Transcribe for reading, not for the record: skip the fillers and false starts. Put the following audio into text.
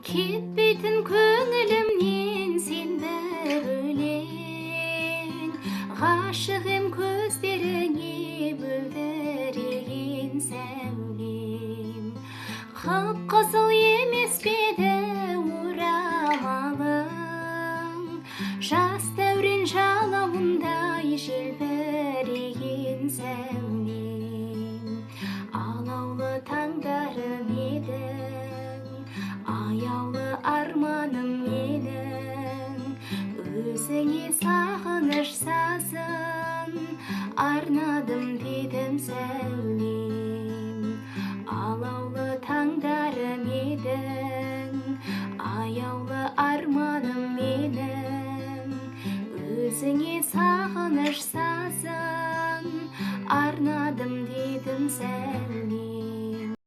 Кетпейтін көңілімнен сен бір өлең. Ғашығым көздеріңе мөлдіреген сәулем. Қып-қызыл емес пе еді